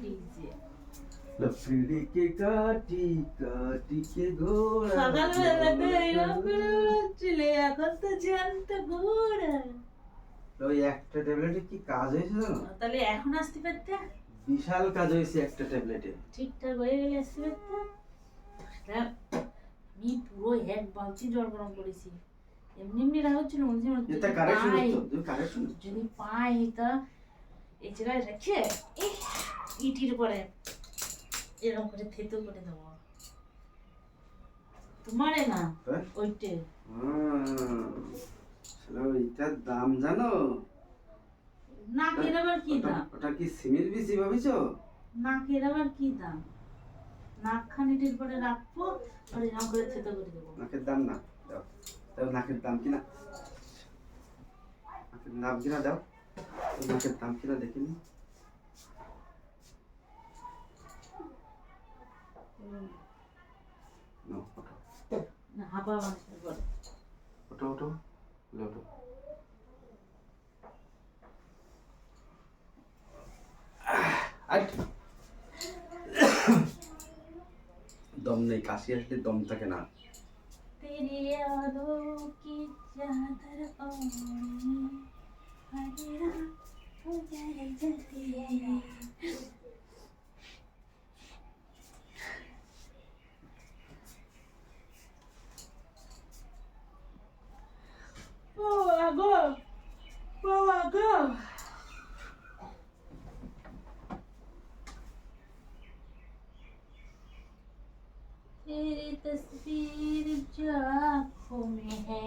DJ लकड़ी के काटी काटी के घोड़ा সকালবেলাতে এরকম করে চলে এখন তো জ্যান্ত ঘোড়া ওই একটা ট্যাবলেটে কি কাজ হয়েছে জানো? তাহলে এখন আসতে পারতে বিশাল কাজ হয়েছে একটা ট্যাবলেটে। ঠিকঠাক হয়ে গেলে আসতে পারতে আমি পুরো এক বালতি জল গরম করেছি এমনি এমনি রাগ হচ্ছিল এটা কারেকশন হতো, তুই কারেকশন যদি পাই তা এই জায়গায় রেখে ইটির পরে এরকম করে থেতো করে দেবো তোমারে না ওইটে এটার দাম জানো? না কেরাবার কি দাম? ওটা কি সিমের বেশি ভাবিছো? না কেরাবার কি দাম? নাক খানিটির পরে রাখবো আর এরকম করে থেতো করে দেবো। নাকের দাম না দাও, দাও নাকের দাম কিনা, নাকের দাম কিনা দাও, নাকের দাম কিনা দেখিনি। না হাঁপা মানুষের পরে ওটো ওটো ওটো দম নেই, কাশি আসলে দম থাকে না। तेरी यादों की चादर ओढ़े हरे रात उजाले जलते Go. तेरी तस्वीर जो आँखों में है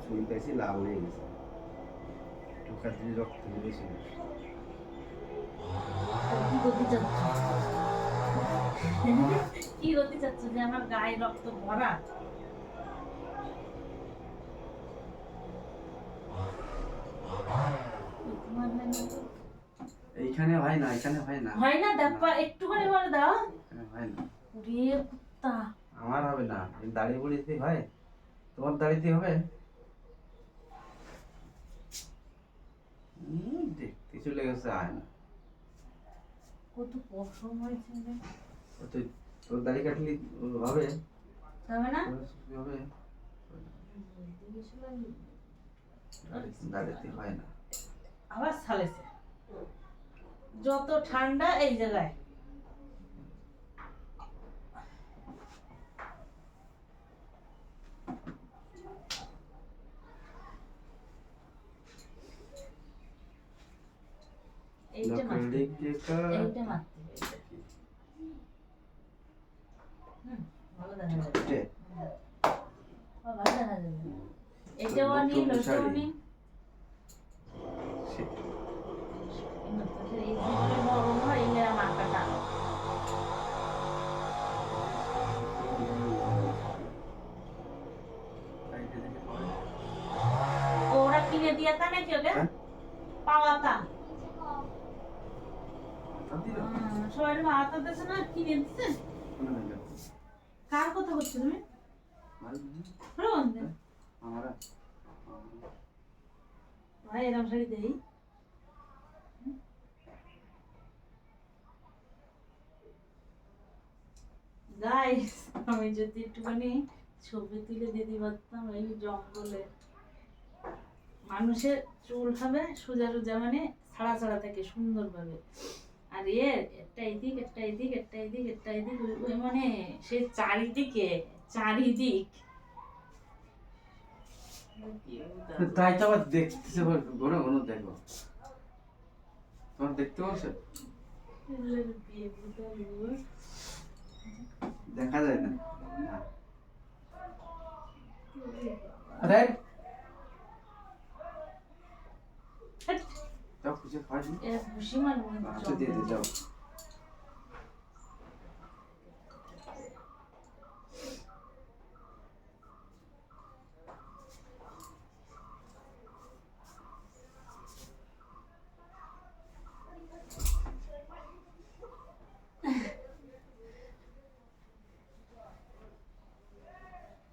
ছবি পাইছি লাল হয়ে গেছে, ঢোকা দিয়ে রক্ত বেশি। কি হতে চাচ্ছ যে আমার গায়ে রক্ত ভরা? এইখানে হয় না, এখানে হয় না, হয় না দেখবা একটুখানি করে দাও, এখানে হয় না। রে কুত্তা আমার হবে না, দাড়ি বুড়িতে হয়, তোমার দাড়িতে হবে। দেখতে চলে গেছে, আয় না। কত পশম হয়েছে রে। তোর দাড়ি কাটলি হবে? হবে না? হবে, দাড়িতে হয় না। আবার সালেছে যত ঠান্ডা এই জায়গায় এইটা মারতে ভালো দেখা যাবে, ভালো দেখা যাবে। এটাও আনি, লোটাও আনি। নরম হয় এলে মাখাটা ওরা কিনে দিয়ে তা নাকি ওকে পাওয়া তা সবাই ভাত দিতেছে না, কিনে দিচ্ছে। কার কথা বলছো তুমি? ভাই এরকম শাড়ি দেই গাইস, আমি যদি একটুখানি ছবি তুলে দিতে পারতাম এই জঙ্গলে। মানুষের চুল হবে সোজা সোজা, মানে ছাড়া ছাড়া থাকে সুন্দরভাবে, আর একটা এদিক একটা এদিক একটা এদিক একটা এদিক, ওই মানে সে চারিদিকে চারিদিক। তাই তো আবার দেখতেছে ঘন ঘন, দেখো তোমার দেখতে পাচ্ছ বিয়ে বুঝতে পারবো। দেখা যায় না রাইট যাও খুঁজে খাওয়া দিই এরা ভুসি মারবো আচ্ছা দিয়ে দে যাও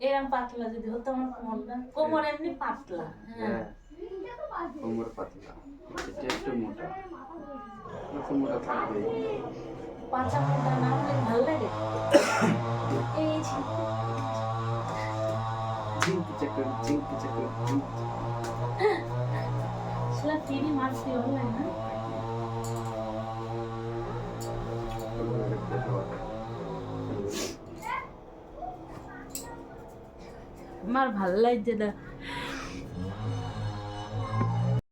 এরম পাতলা যদি হতো আমার কোমরটা, কোমর এমনি পাতলা। হ্যাঁ কোমর পাতলা এটা একটু মোটা একটু মোটা থাকবে পাঁচা মোটা না হলে ভালো লাগে। এই ঝিঙ্কি চাকর সেটা তিরি মারছি ভালো লাগে না। আমার ভাল লাগছে না।